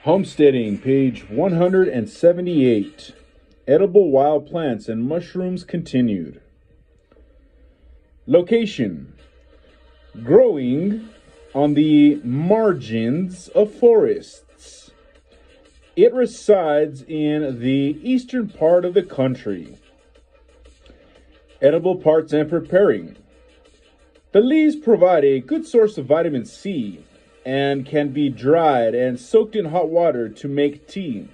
Homesteading, page 178. Edible wild plants and mushrooms continued. Location: growing on the margins of forests. It resides in the eastern part of the country. Edible parts and preparing. The leaves provide a good source of vitamin C and can be dried and soaked in hot water to make tea.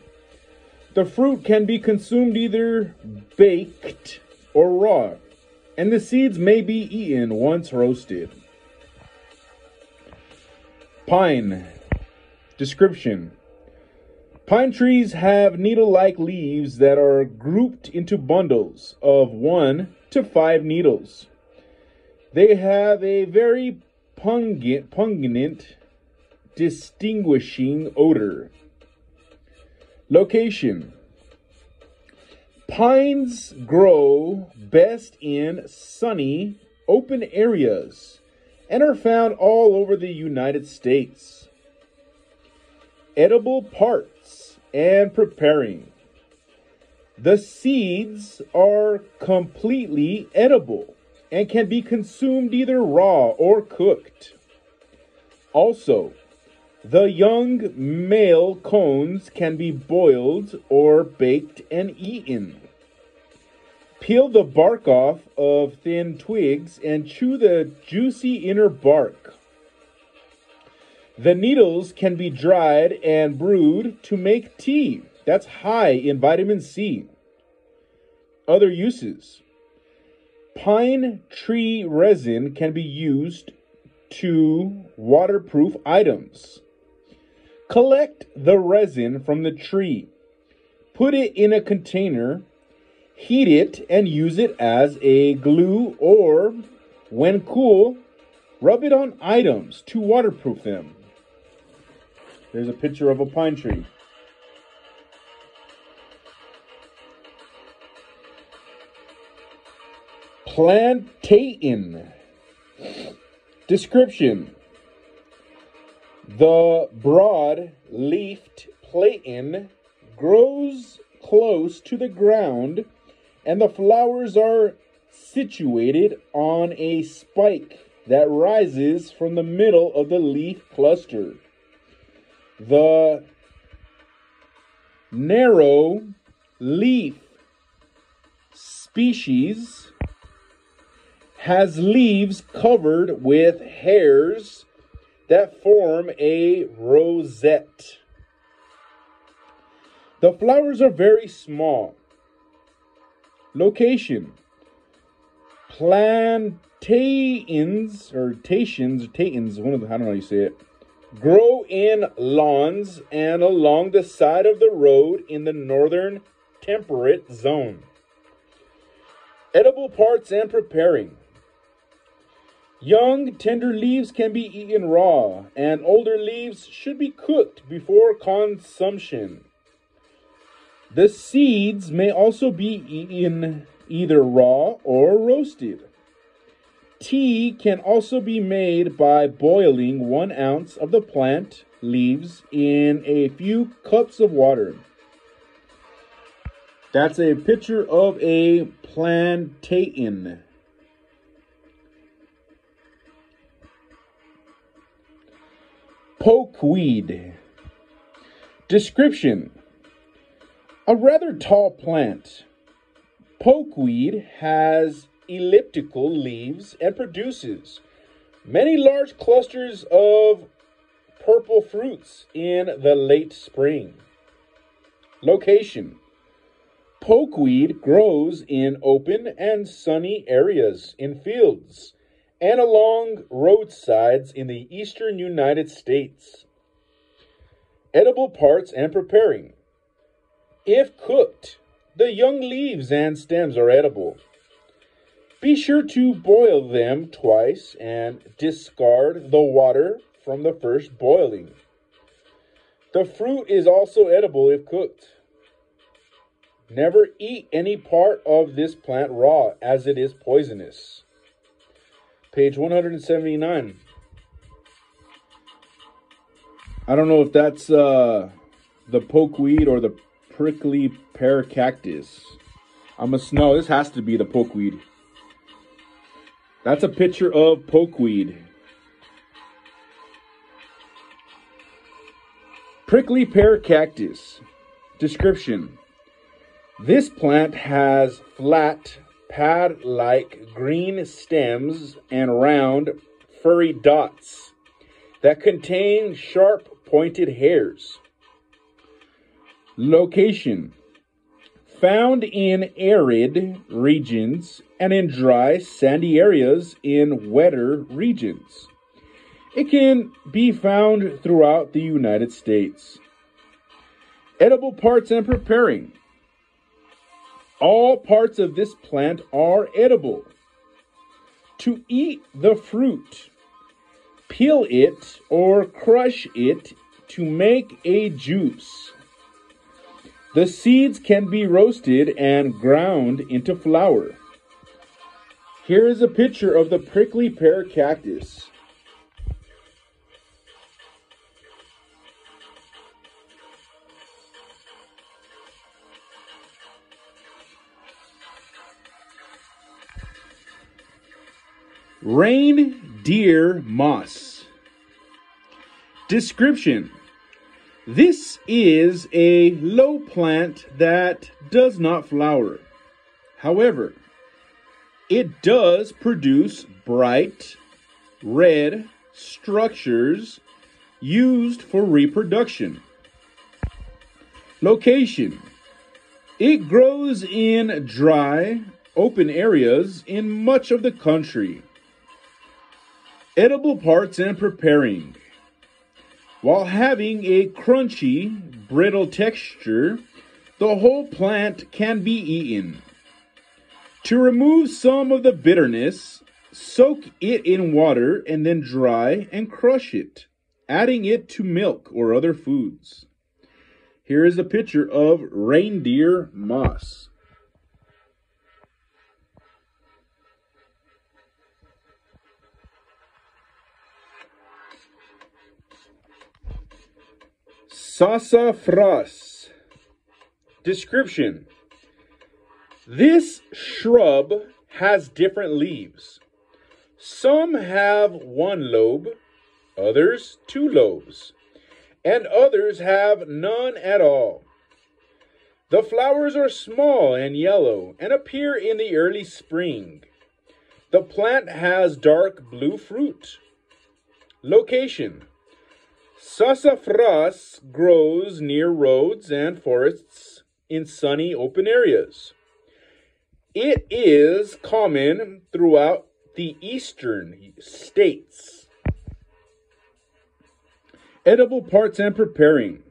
The fruit can be consumed either baked or raw, and the seeds may be eaten once roasted. Pine. Description: pine trees have needle-like leaves that are grouped into bundles of 1 to 5 needles. They have a very pungent, distinguishing odor. Location: pines grow best in sunny, open areas and are found all over the United States. Edible parts and preparing. The seeds are completely edible and can be consumed either raw or cooked. Also, the young male cones can be boiled or baked and eaten. Peel the bark off of thin twigs and chew the juicy inner bark. The needles can be dried and brewed to make tea that's high in vitamin C. Other uses: pine tree resin can be used to waterproof items. Collect the resin from the tree, put it in a container, heat it, and use it as a glue, or, when cool, rub it on items to waterproof them. There's a picture of a pine tree. Plantain. Description: the broad-leafed plantain grows close to the ground, and the flowers are situated on a spike that rises from the middle of the leaf cluster. The narrow leaf species has leaves covered with hairs that form a rosette. The flowers are very small. Location: plantains, I don't know how you say it, grow in lawns and along the side of the road in the northern temperate zone. Edible parts and preparing. Young, tender leaves can be eaten raw, and older leaves should be cooked before consumption. The seeds may also be eaten either raw or roasted. Tea can also be made by boiling 1 ounce of the plant leaves in a few cups of water. That's a picture of a plantain. Pokeweed. Description: a rather tall plant. Pokeweed has elliptical leaves and produces many large clusters of purple fruits in the late spring. Location: pokeweed grows in open and sunny areas, in fields, and along roadsides in the eastern United States. Edible parts and preparing. If cooked, the young leaves and stems are edible. Be sure to boil them twice and discard the water from the first boiling. The fruit is also edible if cooked. Never eat any part of this plant raw, as it is poisonous. Page 179. I don't know if that's the pokeweed or the prickly pear cactus. No, this has to be the pokeweed. That's a picture of pokeweed. Prickly pear cactus. Description. This plant has flat, pad-like green stems and round, furry dots that contain sharp, pointed hairs. Location. Found in arid regions and in dry, sandy areas in wetter regions. It can be found throughout the United States. Edible parts and preparing. All parts of this plant are edible. To eat the fruit, peel it or crush it to make a juice. The seeds can be roasted and ground into flour. Here is a picture of the prickly pear cactus. Reindeer moss. Description. This is a low plant that does not flower. However, it does produce bright red structures used for reproduction. Location. It grows in dry, open areas in much of the country. Edible parts and preparing. While having a crunchy, brittle texture, the whole plant can be eaten. To remove some of the bitterness, soak it in water and then dry and crush it, adding it to milk or other foods. Here is a picture of reindeer moss. Sassafras. Description. This shrub has different leaves. Some have one lobe, others 2 lobes, and others have none at all. The flowers are small and yellow and appear in the early spring. The plant has dark blue fruit. Location. Sassafras grows near roads and forests in sunny open areas. It is common throughout the eastern states. Edible parts and preparing.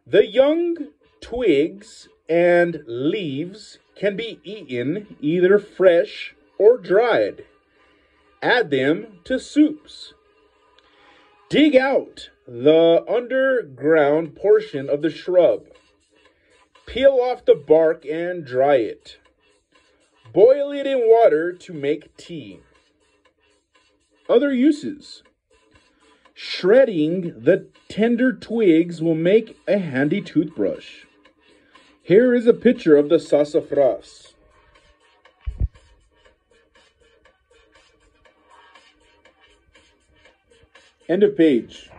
The young twigs and leaves can be eaten either fresh or dried. Add them to soups. Dig out the underground portion of the shrub. Peel off the bark and dry it. Boil it in water to make tea. Other uses. Shredding the tender twigs will make a handy toothbrush. Here is a picture of the sassafras. End of page.